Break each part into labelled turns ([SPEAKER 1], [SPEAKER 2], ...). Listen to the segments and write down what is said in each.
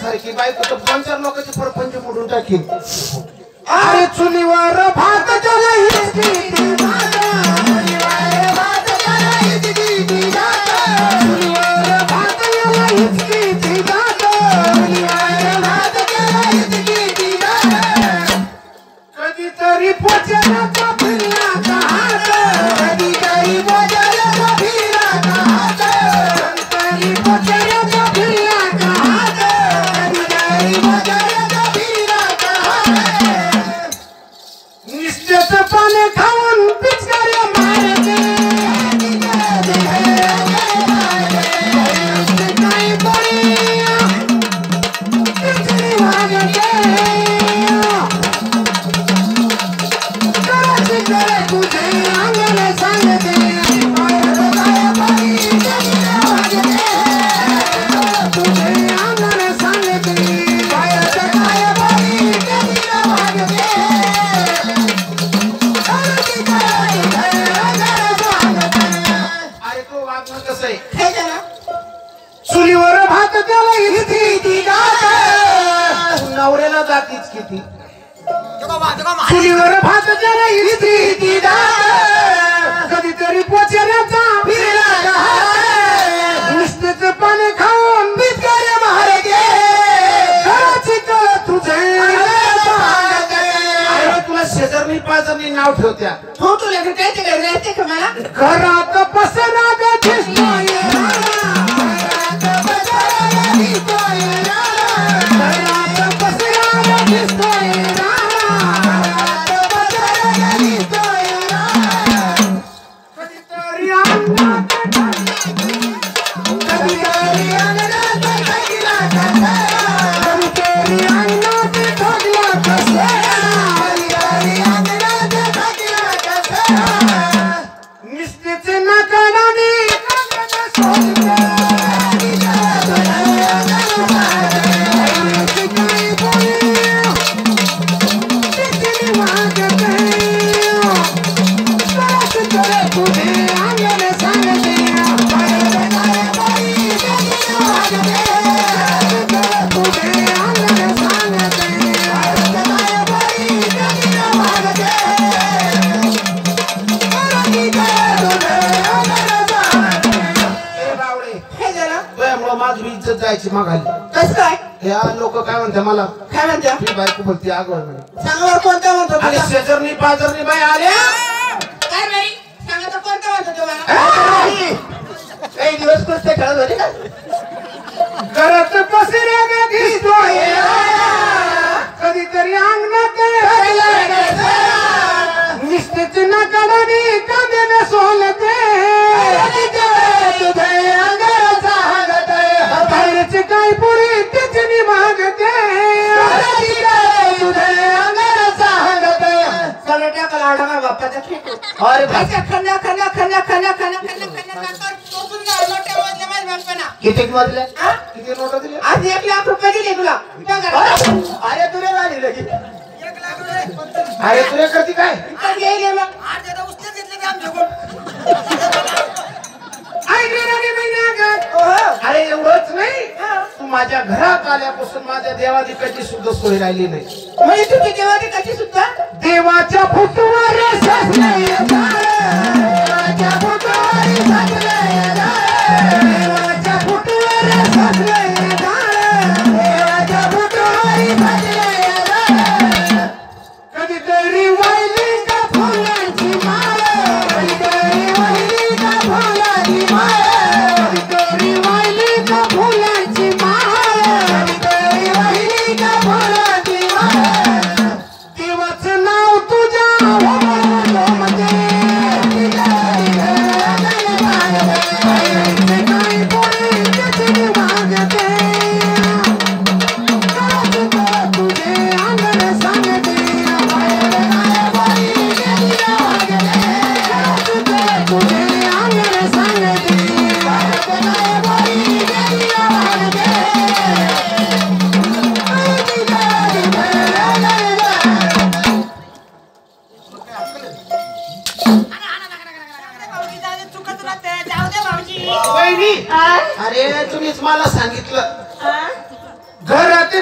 [SPEAKER 1] सारखी बायको तर 5-4 लोकांचे परपंच मोडून टाकील. अरे चुलीवर भात जला हिचकी भात चुलीवर भात जला हिचकी भात चुलीवर भात जला हिचकी भात चुलीवर भात जला हिचकी भात कधीतरी पोचण्याचा फिरला का हात कधीतरी पोचण्याचा फिरला का हात कधीतरी पोचण्याचा फिरला का हात कधीतरी पोचण्याचा फिरला का हात निश्चित पाने खाऊन पिचकाऱ्या मारते काही बळी पिचकारी वागते करायचे करे तुझे अंगाला सांगते तुझे अंगाला सांगते बायाचं काय बळी वागते अरे तो वागणं कसं आहे हे जरा चुलीवर भात त्याला इथे नवऱ्याला जातीच किती चुलीवर भात त्याला इथे कधीतरी पोचण्याचा फिरला नुसतेच पाणी खाऊन बिचाऱ्या महाराजे घराची कळ तुझे तुला शेजारनी पाजारनी नाव ठेवत्या हो तुला काय ते करायचे का मला घरात पसरा ग दिसतोय घरात पसरा ग दिसतोय घरात पसरा ग दिसतोय घरात पसरा ग दिसतोय कधीतरी अंगात कधीतरी अंगात टाकला कसा कधीतरी अंगात टाकला कसा निस्तेचे नकाराने जायची मागाली कसं काय या लोक काय म्हणतात मला काय म्हणतात मी बायको बोलते आगवड म्हणे सांगा कोणता म्हणतो अरे शेजारनी पाजारनी बाई आल्या काय बाई सांगा तर कोणता म्हणतो तुम्हाला काही दिवस कुस्त्या खेळत होते का घरात पसऱ्या ग दिसतोय कधीतरी अंगणात निस्तेच नकाराने कांद्याने सोलते तुझे अंगाचा बाहेरचे काय पुरी त्याची मागते तुझे अंगाचा हंगते चला टाकला आडवा बापाचा फेकू अरे भाषा खन्या खन्या खन्या खन्या खन्या खन्या खन्या टोचून ना लोटे वाजले माझ्या बापाना किती वाजले किती नोट दिले आज 1 लाख रुपये दिले तुला अरे तुला झाली लगी 1 लाख रुपये अरे तुला करती काय गेले मग आज आता उस्ते घेतले की आमच्याकडून अरे एवढंच नाही तू माझ्या घरात आल्यापासून माझ्या देवाधिकाची सुद्धा सोय राहिली नाही म्हणजे तुझी देवाधिकाची सुद्धा देवाच्या फोटोवर देवाच्या फोटोवर देवाच्या फोटोवर देवाच्या फोटोवर कधीतरी वाहिली का फुलांची माळ कधीतरी वाहिली का फुलांची माळ देवाचं नाव तुझ्या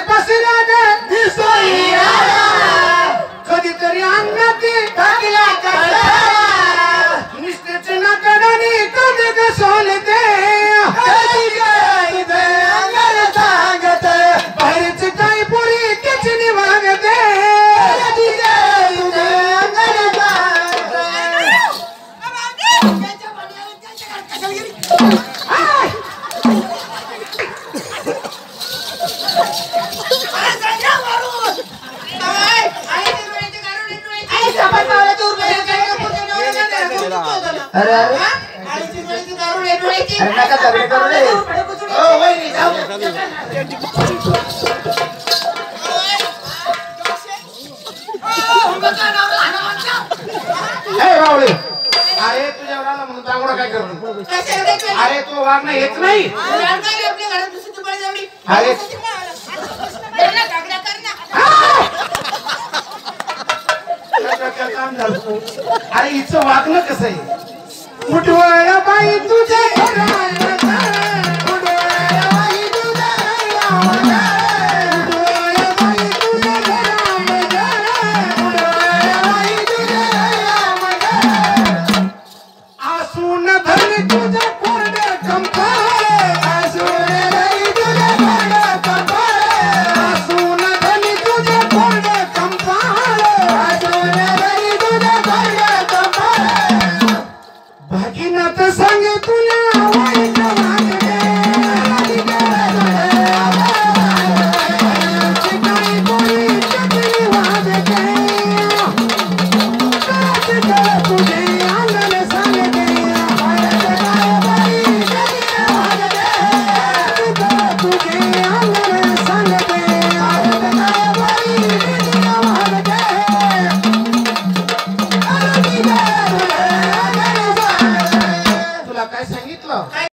[SPEAKER 1] पसरा कधीतरी अंगात निष्ठेच नाकडाने कधी घसवले बाहेरच काही पुरी किचनी वागते अरे नका तगडे करू रे बावळे अरे तुझ्या वडाला म्हणून दांगडा काय करतो अरे तू वागणं हेच नाही अरे अरे हिचं वागणं कसं आहे मुठवळ बाई तुझ्या